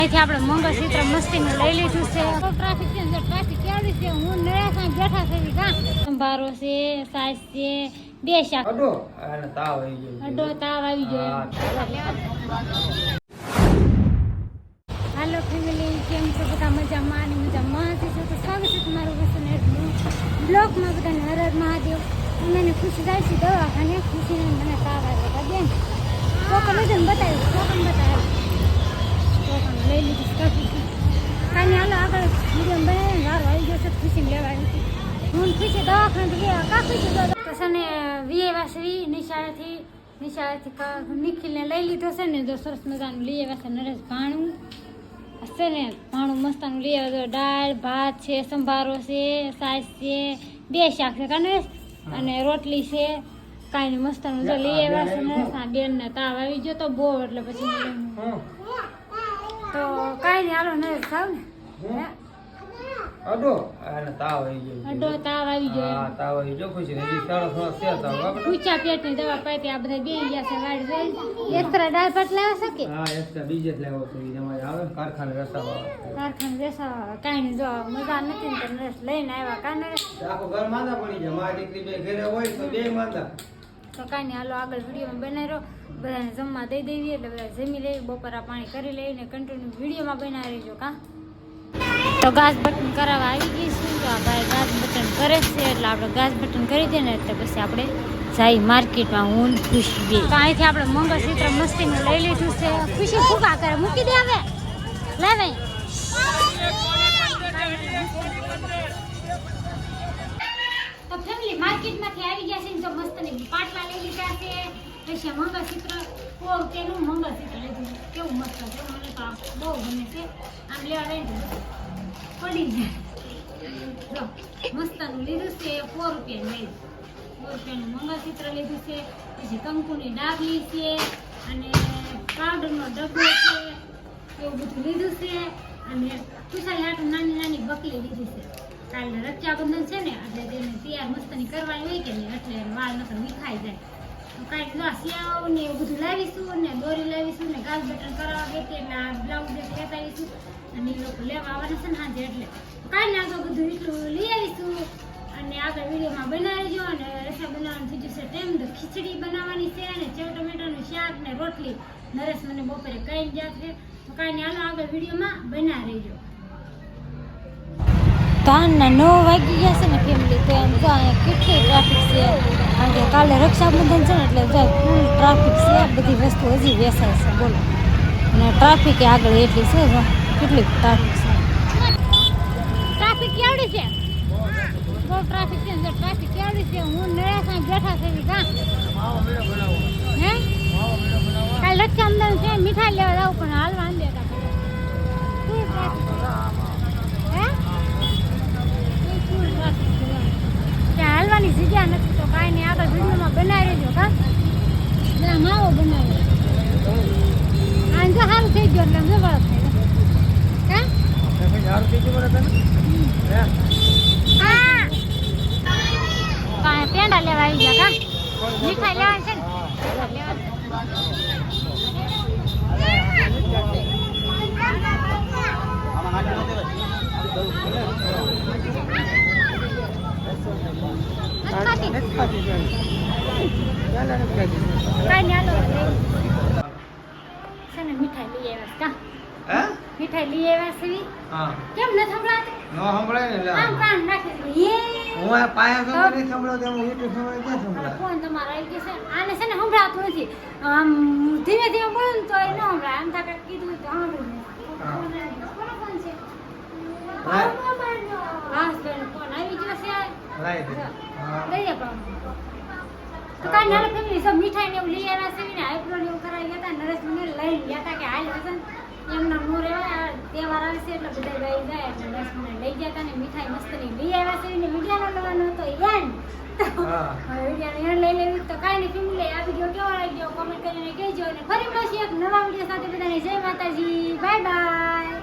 અહીંથી આપણે મંગળસૂત્ર મસ્તીનું લઈ લીધું છે. ટ્રાફિક છે, ટ્રાફિક કેવડી છે. હું નળિયા બેઠા છે કા સંભારો છે, સાસ છે, બે શાક. અડો તાવ આવી ગયો. હાલો ફેમિલી, કેમ છો બધા? મજામાં અને મજામાં છો તો સ્વાગત છે તમારું વસુનેટનું બ્લોગમાં. બધાને હર હર મહાદેવ. મને ખુશી જાય છે દવાખાને. ખુશીને મને તાવ આવ્યો બેન. ટોકન લઈને બતાવ્યું, ટોકન બતાવ્યું, ટોકન લઈ લીધું. કાંઈ હાલો આગળ વિડીયો બનાવીને વારો આવી ગયો છે. ખુશીને લેવા આવી હતી હું. ખુશી દવાખાને કા ખુશી તો છે ને વીએવાસી નિશાળેથી નિખિલને લઈ લીધો છે ને. જો સરસ મજાનું લઈ આવ્યા છે નરેશ ભાણું છે ને. ભાણું મસ્તાનું લઈ આવ્યો. દાળ ભાત છે, સંભારો છે, સાસ છે, બે શાક છે કાને અને રોટલી છે. કાંઈ નહીં મસ્તાનું જો લઈ આવ્યા છે નરેશના બેનને તાવ આવી ગયો તો બહુ, એટલે પછી તો કાંઈ નહીં હાલો નરેશ થાવ ને. તાવ આવી ગયો. પૂછા પેટની દવા પાઈ. આ બધા બે ગયા છે વાડી. એક્સ્ટ્રા દાળ ભાત લાવ્યા છે કે કારખાને વેસાવા. કાંઈ નહીં જો મજા નથી ને તો નરેશ લઈને આવ્યા કા નરેશ. તો કાંઈ નહીં હાલો આગળ વિડીયોમાં બનાવી રહ્યો. બધાને જમવા દઈ દેવી એટલે બધા જમી લઈ, બપોરા પાણી કરી લઈને કન્ટિન્યુ વિડીયોમાં બનાવી રહીજો કા. તો ગાસ બટન કરાવવા આવી ગઈ છું. તો આ ભાઈ ગાસ બટન કરે છે એટલે આપણે ગાસ બટન કરી દઈએ ને એટલે પછી આપણે જઈ માર્કેટમાં. હું ખુશી બે તો અહીંથી આપણે મંગળસૂત્ર મસ્તીનું લઈ લીધું છે. ખુશી ફૂકા કરે મૂકી દે હવે લાવે. તો ફેમિલી માર્કેટમાંથી આવી ગયા છે ને તો મસ્તની પાટલા લઈ લીધા છે. પછી મંગળસૂત્ર તેનું મંગળસૂત્ર લીધું. કેવું મસ્ત છે, મને તો બહુ ગમે છે. આમ લેવા લઈ પડી જાય. મસ્તનું લીધું છે. 4 રૂપિયા લઈ 4 રૂપિયાનું મંગળસૂત્ર લીધું છે. પછી કંકુની ડાબલી છે અને પાવડરનો ડબ્બો છે. એવું બધું લીધું છે. અને ખુશાલી હાટું નાની નાની બકલી લીધી છે. કાલે રક્ષાબંધન છે ને એટલે તેને તૈયાર મસ્તની કરવાની હોય કે નહીં, એટલે વાળ નકર વિખાઈ જાય. તો કાંઈક જો શિયાળો ને એવું બધું લાવીશું ને દોરી લાવીશું ને ગાસ બટન કરાવવા બેઠી એટલે આ બ્લાઉઝ લેતા આવીશું. અને એ લોકો લેવા આવવાના છે ને સાંજે, એટલે કાંઈ ના તો બધું એટલું લઈ આવીશું. અને આગળ વિડીયોમાં બનાવી જો. અને રસા બનાવવાનું થઈ જશે ટાઈમ તો ખીચડી બનાવવાની છે અને સેવ ટમેટાનું શાક ને રોટલી નરેશ મને બપોરે કઈ ગયા છે. તો કાંઈ નહીં હાલો આગળ વિડીયોમાં બનાવી રહેજો. તાના 9 વાગી ગયા છે ને ફેમિલી. તો એમ જો અહીંયા કેટલી ટ્રાફિક છે, કારણ કે કાલે રક્ષાબંધન છે ને એટલે જો ફૂલ ટ્રાફિક છે. બધી વસ્તુ હજી વેચાય છે બોલો. અને ટ્રાફિક આગળ એટલી છે, જો કેટલી ટ્રાફિક છે. ટ્રાફિક કેવડી છે? બહુ ટ્રાફિક છે. જો ટ્રાફિક કેવડી છે. હું નળિયા બેઠા છે કા હે કાલે રક્ષાબંધન છે. મીઠાઈ લેવા જાવ પણ હાલવા આંબે હતા. ફૂલ ટ્રાફિક હે હાલવાની જગ્યા નથી. તો કાંઈ નહીં આગળ વિડીયોમાં બનાવી રહેજો કા. પેલા માવો બનાવી આ જો સારું થઈ ગયો એટલે જબર થાય કા. કાંઈ પેંડા લેવા આવી ગયા કા. મીઠાઈ લેવાની છે ને મીઠાઈ લઈ આવ્યા કા. મીઠાઈ લઈ આવ્યા છે. કેમ ન સંભળાતું? નો સંભળાય ને આમ કાન રાખી દે. હું આ પાયા તો નહીં સંભળાતો. એમ YouTube સંભળાય ક્યાં સંભળાય? ફોન તમારો આવી ગયો છે. આને છે ને સંભળાતું નથી. આમ ધીમે ધીમે બોલો ને તો એ ન સંભળાય. આમ થાય કીધું તો સાંભળું. ફોન છે હા ફોન આવી ગયો છે. લઈ લે પણ તો કાંઈ નાના ફેમિલી સબ મીઠાઈ ને એવું લઈ આવ્યા છે ને આઈબ્રો ને એવું કરાવી ગયા હતા. નરેશ મને લઈ ગયા હતા કે હાલ વસન એમના નો રહેવા તહેવાર આવે છે એટલે બધા લઈ જાય એટલે નરેશ મને લઈ ગયા હતા ને મીઠાઈ મસ્તની લઈ આવ્યા છે ને વિડીયો લેવાનો હતો એન્ડ વિડીયો લઈ લેવી. તો કાંઈ નહીં ફેમિલી આ વિડીયો કેવો લાગ્યો કોમેન્ટ કરીને કહેજો. અને ફરી મળીએ એક નવા વિડીયો સાથે. બધાને જય માતાજી, બાય બાય.